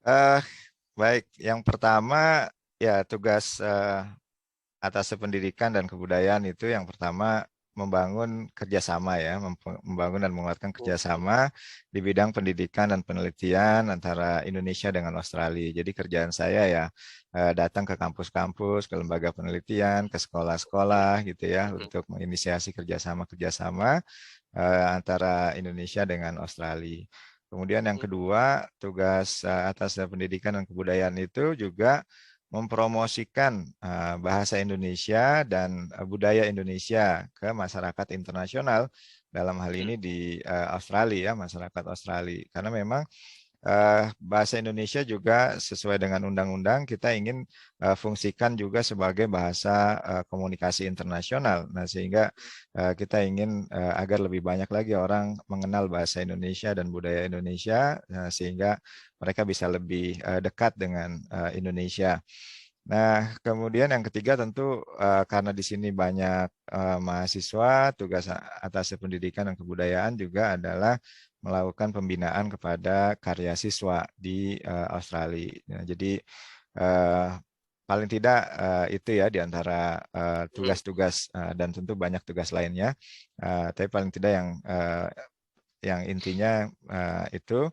Eh, Baik, yang pertama ya tugas atas pendidikan dan kebudayaan itu yang pertama membangun kerjasama ya, membangun dan menguatkan kerjasama di bidang pendidikan dan penelitian antara Indonesia dengan Australia. Jadi kerjaan saya ya datang ke kampus-kampus, ke lembaga penelitian, ke sekolah-sekolah gitu ya untuk menginisiasi kerjasama-kerjasama antara Indonesia dengan Australia. Kemudian yang kedua, tugas atas pendidikan dan kebudayaan itu juga mempromosikan bahasa Indonesia dan budaya Indonesia ke masyarakat internasional dalam hal ini di Australia, ya, masyarakat Australia. Karena memang bahasa Indonesia juga sesuai dengan undang-undang kita ingin fungsikan juga sebagai bahasa komunikasi internasional. Nah, sehingga kita ingin agar lebih banyak lagi orang mengenal bahasa Indonesia dan budaya Indonesia sehingga mereka bisa lebih dekat dengan Indonesia. Nah, kemudian yang ketiga tentu karena di sini banyak mahasiswa, tugas atas pendidikan dan kebudayaan juga adalah melakukan pembinaan kepada karya siswa di Australia. Nah, jadi eh, paling tidak itu ya di antara tugas-tugas dan tentu banyak tugas lainnya. Tapi paling tidak yang intinya itu.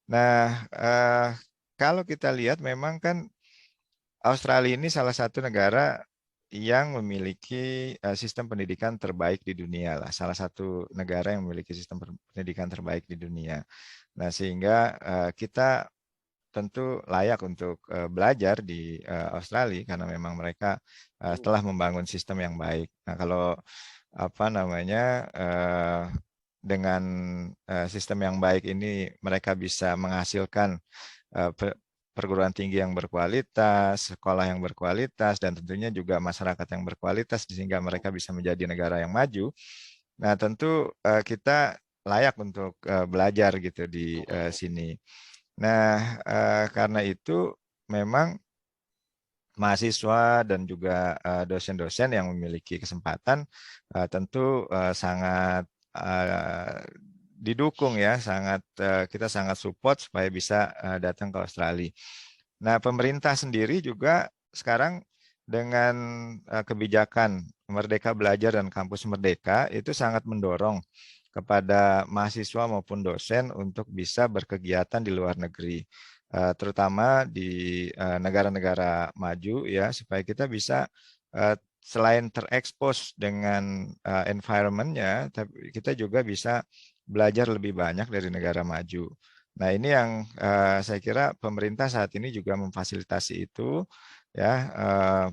Nah, kalau kita lihat memang kan Australia ini salah satu negara yang memiliki sistem pendidikan terbaik di dunia lah. Salah satu negara yang memiliki sistem pendidikan terbaik di dunia. Nah, sehingga kita tentu layak untuk belajar di Australia karena memang mereka telah membangun sistem yang baik. Nah, kalau apa namanya dengan sistem yang baik ini mereka bisa menghasilkan perguruan tinggi yang berkualitas, sekolah yang berkualitas, dan tentunya juga masyarakat yang berkualitas sehingga mereka bisa menjadi negara yang maju. Nah, tentu kita layak untuk belajar gitu di sini. Nah, karena itu memang mahasiswa dan juga dosen-dosen yang memiliki kesempatan tentu sangat didukung ya, kita sangat support supaya bisa datang ke Australia. Nah, pemerintah sendiri juga sekarang dengan kebijakan Merdeka Belajar dan Kampus Merdeka itu sangat mendorong kepada mahasiswa maupun dosen untuk bisa berkegiatan di luar negeri, terutama di negara-negara maju ya, supaya kita bisa selain terekspos dengan environment-nya, tapi kita juga bisa belajar lebih banyak dari negara maju. Nah, ini yang saya kira pemerintah saat ini juga memfasilitasi itu ya,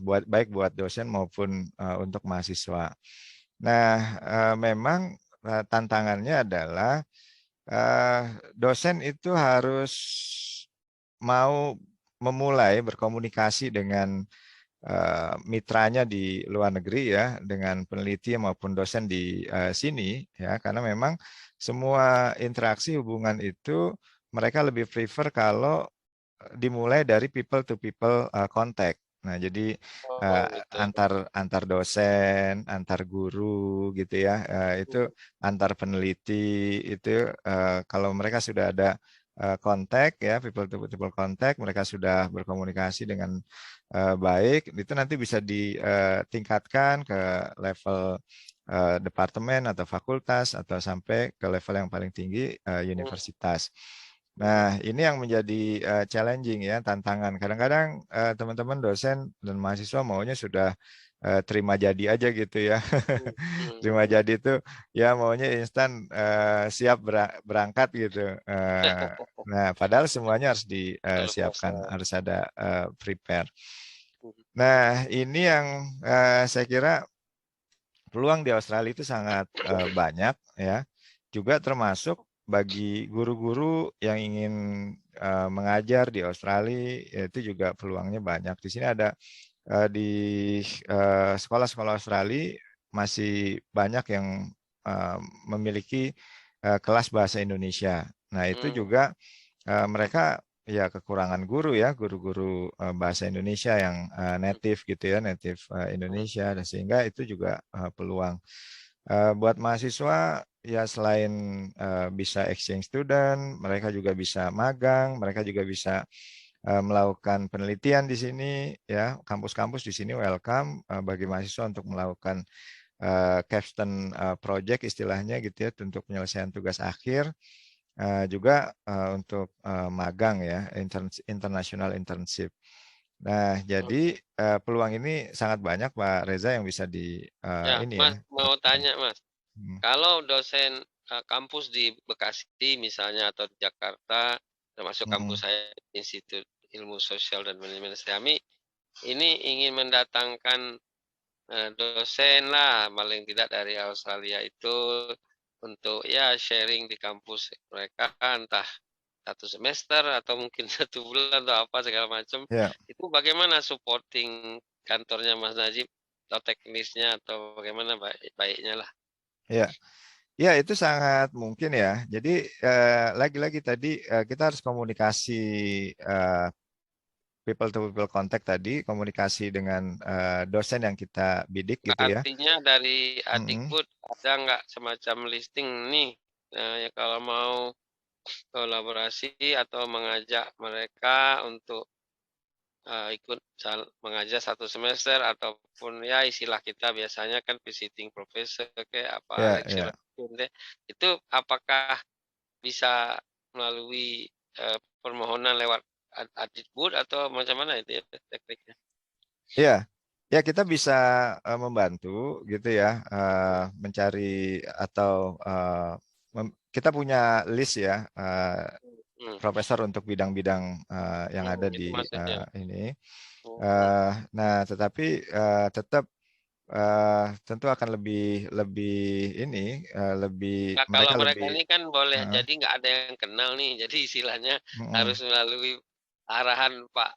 baik buat dosen maupun untuk mahasiswa. Nah, memang tantangannya adalah eh, dosen itu harus mau memulai berkomunikasi dengan mitranya di luar negeri ya, dengan peneliti maupun dosen di sini ya, karena memang semua interaksi hubungan itu mereka lebih prefer kalau dimulai dari people to people contact. Nah, jadi Oh eh, gitu. antar antar dosen, antar guru gitu ya, itu antar peneliti itu kalau mereka sudah ada kontak ya, people to people contact, mereka sudah berkomunikasi dengan baik, itu nanti bisa ditingkatkan ke level departemen atau fakultas atau sampai ke level yang paling tinggi universitas. Nah, ini yang menjadi challenging ya, tantangan. Kadang-kadang teman-teman dosen dan mahasiswa maunya sudah terima jadi aja gitu ya. Terima jadi itu ya maunya instan siap berangkat gitu. Nah, padahal semuanya harus Betul disiapkan, proses. harus ada prepare. Nah, ini yang saya kira peluang di Australia itu sangat banyak ya. Juga termasuk bagi guru-guru yang ingin mengajar di Australia, itu juga peluangnya banyak. Di sini ada di sekolah-sekolah Australia masih banyak yang eh, memiliki kelas bahasa Indonesia. Nah, itu Hmm, juga mereka ya kekurangan guru ya, guru-guru bahasa Indonesia yang native gitu ya, native Indonesia, dan sehingga itu juga peluang. Buat mahasiswa ya selain bisa exchange student, mereka juga bisa magang, mereka juga bisa melakukan penelitian di sini, ya kampus-kampus di sini welcome bagi mahasiswa untuk melakukan capstone project istilahnya gitu ya untuk penyelesaian tugas akhir, juga untuk magang ya international internship. Nah, jadi peluang ini sangat banyak Pak Reza yang bisa di Ya, ini ya. Mas mau tanya Mas, Hmm. kalau dosen kampus di Bekasi misalnya atau di Jakarta, termasuk Hmm. kampus saya Institut Ilmu Sosial dan Manajemen Islami, ini ingin mendatangkan dosen lah paling tidak dari Australia itu untuk ya sharing di kampus mereka, entah 1 semester atau mungkin 1 bulan atau apa segala macam. Ya, Itu bagaimana supporting kantornya Mas Najib atau teknisnya atau bagaimana baiknya lah. ya. Ya, itu sangat mungkin ya. Jadi lagi-lagi tadi kita harus komunikasi eh, people to people contact tadi, komunikasi dengan dosen yang kita bidik gitu ya. Artinya dari Mm-mm. Adikbud ada nggak semacam listing nih, ya kalau mau kolaborasi atau mengajak mereka untuk ikut mengajar 1 semester ataupun ya istilah kita biasanya kan visiting professor kayak apa Ya, lecturer ya. itu apakah bisa melalui permohonan lewat Adikbud atau macam mana itu ya tekniknya? Iya, ya kita bisa membantu gitu ya, mencari atau kita punya list ya, Hmm, profesor untuk bidang-bidang yang ada di itu maksudnya. ini. Hmm. Nah, tetapi tetap tentu akan lebih lebih ini lebih Nah, kalau mereka mereka lebih ini kan boleh uh, jadi nggak ada yang kenal nih, jadi istilahnya harus mm, melalui arahan Pak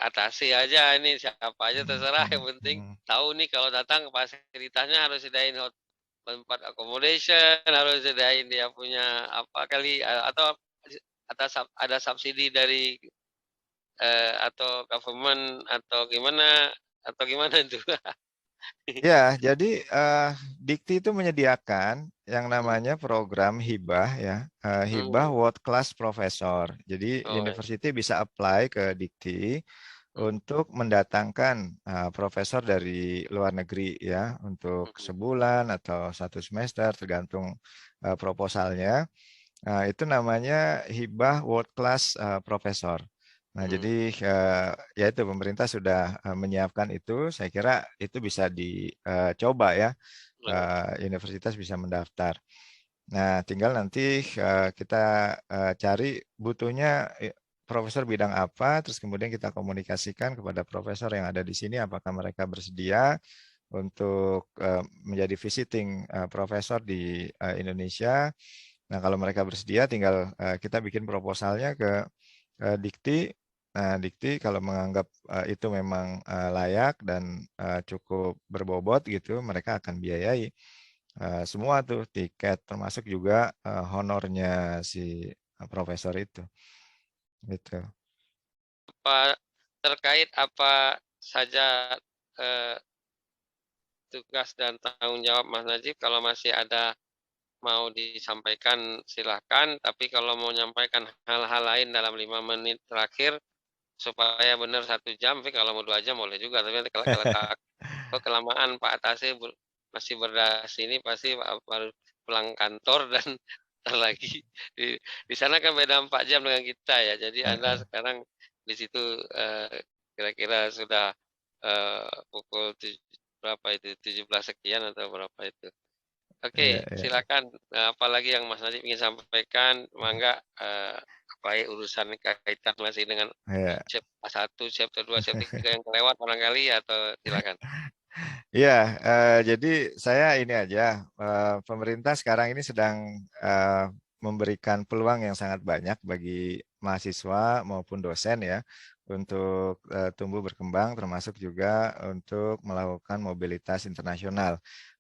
atase aja ini siapa aja terserah yang penting tahu nih kalau datang ke fasilitasnya harus sediain tempat accommodation, harus sediain dia punya apa kali atau ada subsidi dari atau government atau gimana itu. Ya, jadi Dikti itu menyediakan yang Hmm, namanya program hibah ya, hibah hmm, World Class Professor. Jadi oh ya. university bisa apply ke Dikti Hmm, untuk mendatangkan profesor dari luar negeri ya, untuk hmm, sebulan atau 1 semester tergantung proposalnya. Itu namanya hibah World Class Professor. Nah, jadi hmm, ya itu pemerintah sudah menyiapkan itu. Saya kira itu bisa dicoba ya. hmm. Universitas bisa mendaftar. Nah, tinggal nanti kita cari butuhnya profesor bidang apa, terus kemudian kita komunikasikan kepada profesor yang ada di sini apakah mereka bersedia untuk menjadi visiting profesor di Indonesia. Nah, kalau mereka bersedia, tinggal kita bikin proposalnya ke Dikti. Nah, Dikti kalau menganggap itu memang layak dan cukup berbobot gitu, mereka akan biayai semua tuh tiket, termasuk juga honornya si profesor itu. Gitu. Apa terkait apa saja eh, tugas dan tanggung jawab Mas Najib kalau masih ada mau disampaikan silahkan, tapi kalau mau menyampaikan hal-hal lain dalam 5 menit terakhir supaya benar 1 jam, tapi kalau mau 2 jam boleh juga, tapi nanti kalau kelamaan Pak Atase masih berdas ini pasti baru pulang kantor dan ntar lagi di sana kan beda 4 jam dengan kita ya, jadi Anda Heeh. sekarang di situ kira-kira sudah pukul berapa itu 17 sekian atau berapa itu. Iya, Oke, iya. silakan. Nah, apalagi yang Mas Najib ingin sampaikan, mangga apalagi urusan kaitan masih dengan Iya. chapter 1, chapter 2, chapter 3 yang kelewat barangkali atau silakan. Iya, jadi saya ini aja, pemerintah sekarang ini sedang memberikan peluang yang sangat banyak bagi mahasiswa maupun dosen ya untuk tumbuh berkembang, termasuk juga untuk melakukan mobilitas internasional.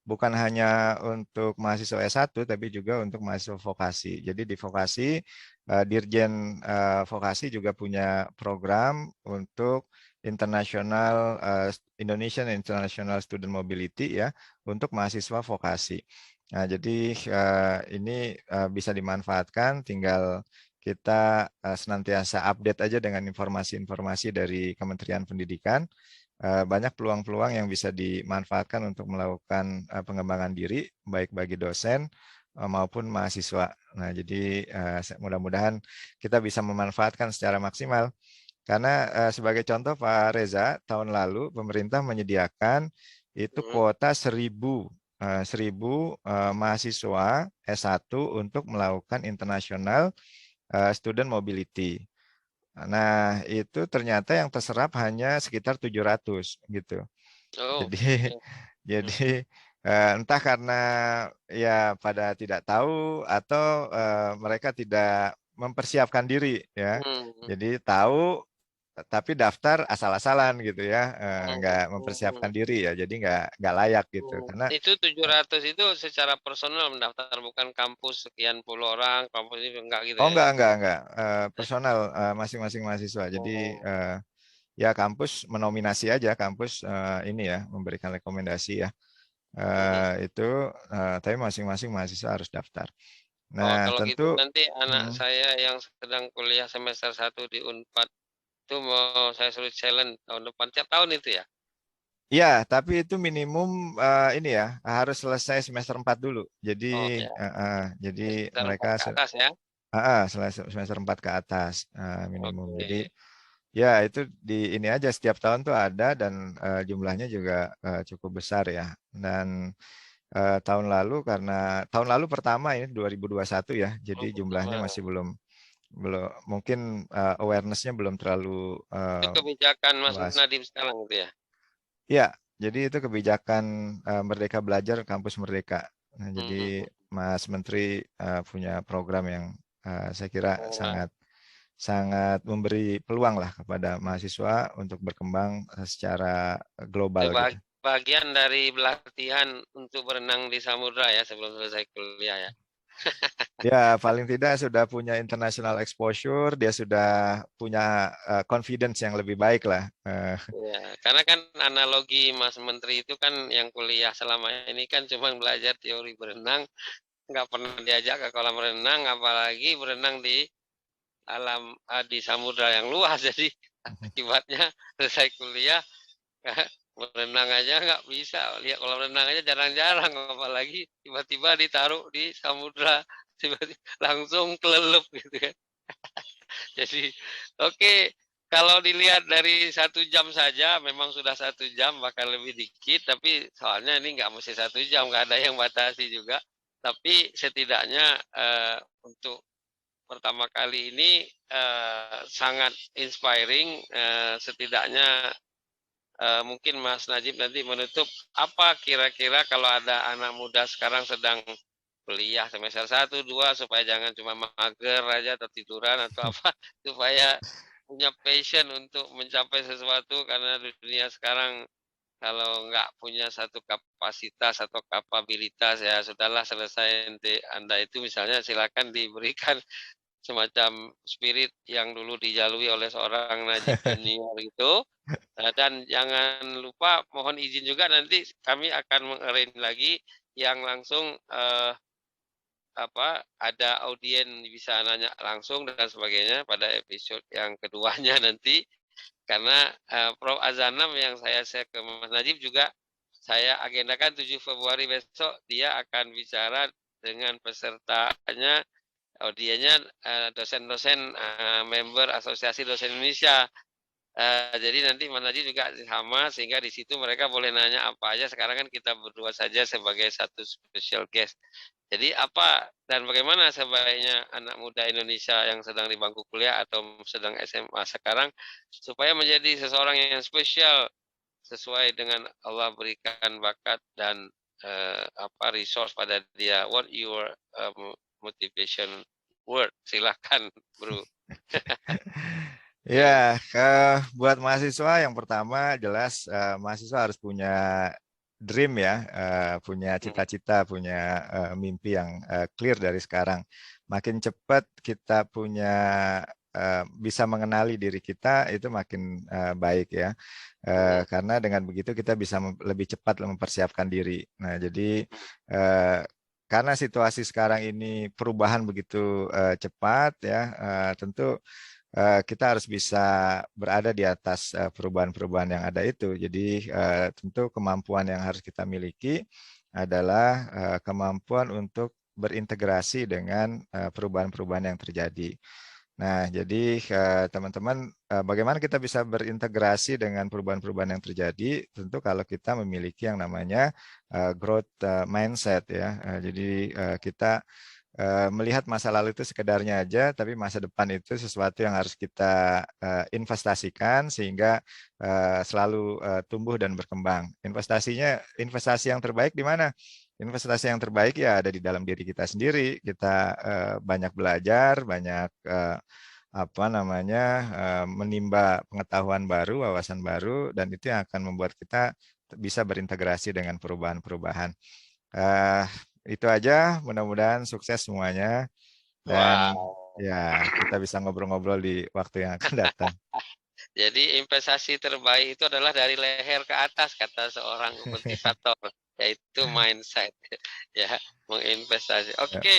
Bukan hanya untuk mahasiswa S1, tapi juga untuk mahasiswa vokasi. Jadi di vokasi, Dirjen Vokasi juga punya program untuk internasional Indonesian International Student Mobility ya untuk mahasiswa vokasi. Nah, jadi ini bisa dimanfaatkan, tinggal kita senantiasa update aja dengan informasi-informasi dari Kementerian Pendidikan. Banyak peluang-peluang yang bisa dimanfaatkan untuk melakukan pengembangan diri, baik bagi dosen maupun mahasiswa. Nah, jadi mudah-mudahan kita bisa memanfaatkan secara maksimal. Karena sebagai contoh Pak Reza, tahun lalu pemerintah menyediakan itu Hmm. kuota 1.000 mahasiswa S1 untuk melakukan international student mobility. Nah, itu ternyata yang terserap hanya sekitar 700 gitu. Oh, Jadi oke. jadi entah karena ya pada tidak tahu atau mereka tidak mempersiapkan diri ya. Hmm. Jadi tahu tapi daftar asal-asalan gitu ya, nggak Hmm. mempersiapkan diri ya, jadi nggak layak gitu. Karena Itu 700 itu secara personal mendaftar, bukan kampus sekian puluh orang, kampus ini enggak gitu oh ya? enggak, personal masing-masing mahasiswa. Jadi Oh, ya kampus menominasi aja, kampus ini ya memberikan rekomendasi ya. mhm. Itu tapi masing-masing mahasiswa harus daftar. Oh, Nah, kalau gitu tentu nanti anak mm, saya yang sedang kuliah semester 1 di Unpad itu mau saya suruh challenge tahun depan tiap tahun itu ya? ya, tapi itu minimum ini ya harus selesai semester 4 dulu. Jadi Oh ya, jadi semester mereka 4 ke atas ya? selesai semester 4 ke atas minimum. Jadi Oke. ya itu di ini aja setiap tahun tuh ada dan jumlahnya juga cukup besar ya. Dan tahun lalu karena tahun lalu pertama ini 2021 ya. Jadi jumlahnya masih belum belum mungkin awareness-nya belum terlalu Itu kebijakan Mas luas. Nadiem sekarang gitu ya? Ya, jadi itu kebijakan Merdeka Belajar Kampus Merdeka. Nah, jadi Mhm. Mas Menteri punya program yang saya kira Nah, sangat sangat memberi peluang lah kepada mahasiswa untuk berkembang secara itu global gitu. bagian dari latihan untuk berenang di samudra ya sebelum selesai kuliah ya? Ya, paling tidak sudah punya international exposure, dia sudah punya confidence yang lebih baik lah. Ya, karena kan analogi Mas Menteri itu kan yang kuliah selama ini kan cuma belajar teori berenang, nggak pernah diajak ke kolam renang, apalagi berenang di alam di samudra yang luas. Jadi akibatnya selesai kuliah berenang aja nggak bisa, lihat kolam renang aja jarang-jarang, apalagi tiba-tiba ditaruh di samudra, tiba-tiba langsung kelelep gitu kan. Jadi oke, kalau dilihat dari 1 jam saja memang sudah 1 jam bahkan lebih dikit, tapi soalnya ini nggak mesti 1 jam, nggak ada yang batasi juga. Tapi setidaknya untuk pertama kali ini sangat inspiring. Setidaknya mungkin Mas Najib nanti menutup apa kira-kira kalau ada anak muda sekarang sedang kuliah semester 1, 2 supaya jangan cuma mager aja atau tiduran atau apa supaya punya passion untuk mencapai sesuatu karena dunia sekarang kalau nggak punya satu kapasitas atau kapabilitas ya sudahlah selesai nanti Anda itu misalnya silakan diberikan semacam spirit yang dulu dijalui oleh seorang Najib Junior itu. Dan jangan lupa mohon izin juga nanti kami akan mengarrange lagi yang langsung ada audien bisa nanya langsung dan sebagainya pada episode yang keduanya nanti karena Prof Azanam yang saya share ke Mas Najib juga saya agendakan 7 Februari besok dia akan bicara dengan pesertanya audiennya dosen-dosen member Asosiasi Dosen Indonesia. Jadi nanti Mas Najib juga sama sehingga di situ mereka boleh nanya apa aja. Sekarang kan kita berdua saja sebagai satu special guest. Jadi apa dan bagaimana sebaiknya anak muda Indonesia yang sedang di bangku kuliah atau sedang SMA sekarang supaya menjadi seseorang yang spesial sesuai dengan Allah berikan bakat dan resource pada dia. What your motivation word? Silahkan, Bro. Ya, buat mahasiswa yang pertama jelas mahasiswa harus punya dream ya, punya Hmm. cita-cita, punya mimpi yang clear dari sekarang. Makin cepat kita punya bisa mengenali diri kita itu makin baik ya. Karena dengan begitu kita bisa lebih cepat mempersiapkan diri. Nah, jadi karena situasi sekarang ini perubahan begitu cepat ya, tentu kita harus bisa berada di atas perubahan-perubahan yang ada itu. Jadi tentu kemampuan yang harus kita miliki adalah kemampuan untuk berintegrasi dengan perubahan-perubahan yang terjadi. Nah, jadi teman-teman, bagaimana kita bisa berintegrasi dengan perubahan-perubahan yang terjadi? Tentu kalau kita memiliki yang namanya growth mindset ya. Jadi kita melihat masa lalu itu sekedarnya aja, tapi masa depan itu sesuatu yang harus kita investasikan sehingga selalu tumbuh dan berkembang. Investasi yang terbaik di mana? Investasi yang terbaik ya ada di dalam diri kita sendiri. Kita banyak belajar, banyak apa namanya menimba pengetahuan baru, wawasan baru, dan itu yang akan membuat kita bisa berintegrasi dengan perubahan-perubahan. Eh, itu aja, mudah-mudahan sukses semuanya dan Wow. ya kita bisa ngobrol-ngobrol di waktu yang akan datang. Jadi investasi terbaik itu adalah dari leher ke atas kata seorang motivator, yaitu mindset. Ya, menginvestasi. Ya. Oke,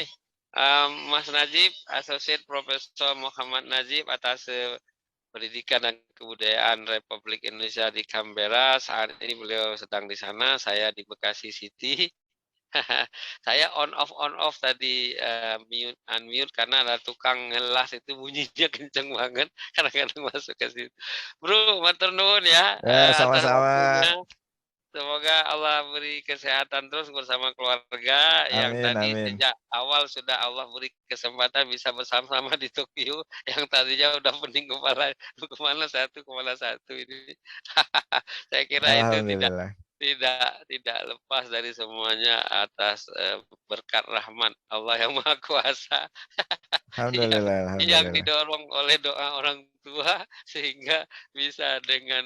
Mas Najib, Associate Profesor Muhammad Najib atas Pendidikan dan Kebudayaan Republik Indonesia di Canberra. Saat ini beliau sedang di sana, saya di Bekasi City. Saya on off tadi mute unmute karena ada tukang ngelas itu bunyinya kenceng banget kadang-kadang masuk ke situ. Bro, matur nuwun ya Ya, atas sama-sama. waktunya. Semoga Allah beri kesehatan terus bersama keluarga yang Amin, tadi amin. sejak awal sudah Allah beri kesempatan bisa bersama-sama di Tokyo yang tadinya udah pening kemana satu kemana satu ini. Saya kira itu tidak Alhamdulillah. tidak lepas dari semuanya atas berkat rahmat Allah yang Maha Kuasa yang Alhamdulillah, yang alhamdulillah. didorong oleh doa orang tua sehingga bisa dengan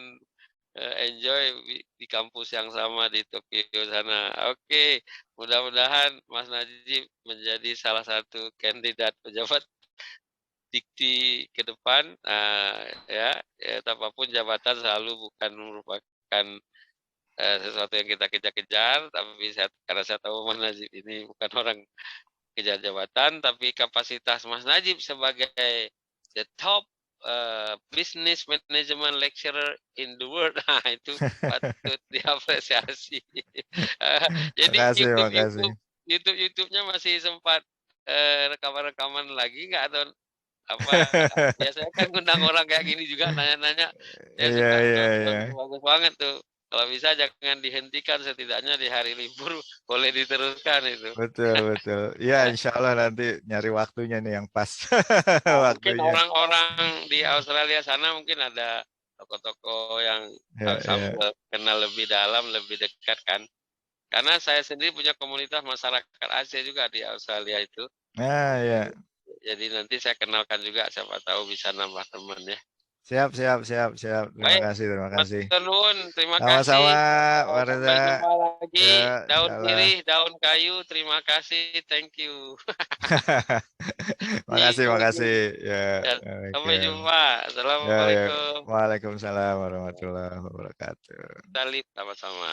enjoy di kampus yang sama di Tokyo sana. Oke, mudah-mudahan Mas Najib menjadi salah satu kandidat pejabat dikti ke depan. Ya, apapun jabatan selalu bukan merupakan sesuatu yang kita kejar-kejar, tapi karena saya tahu Mas Najib ini bukan orang kejar jabatan, tapi kapasitas Mas Najib sebagai the top business management lecturer in the world, nah itu patut diapresiasi. Jadi Makasih, makasih. YouTube-nya masih sempat rekaman-rekaman lagi nggak atau apa? Biasanya kan ngundang orang kayak gini juga nanya-nanya, saya Iya, suka iya, nonton iya. bagus banget tuh. Kalau bisa jangan dihentikan setidaknya di hari libur boleh diteruskan itu. Betul, betul. Ya, insya Allah nanti nyari waktunya nih yang pas. Nah, mungkin Waktunya. orang-orang di Australia sana mungkin ada toko-toko yang Ya, ya. sambil kenal lebih dalam, lebih dekat kan. Karena saya sendiri punya komunitas masyarakat Aceh juga di Australia itu. Nah, ya. Jadi nanti saya kenalkan juga, siapa tahu bisa nambah teman ya. Siap, siap, siap, siap. Terima Baik, kasih, terima kasih. matur nuwun, terima Sama-sama, kasih. Pak Reza. Sampai jumpa Ya, lagi. insya Daun Allah. sirih, daun kayu, terima kasih, thank you. Makasih, makasih. Ya, Ya, sampai Waalaikumsalam. jumpa. Ya, ya. Assalamualaikum. Waalaikumsalam warahmatullahi wabarakatuh. Salib sama-sama.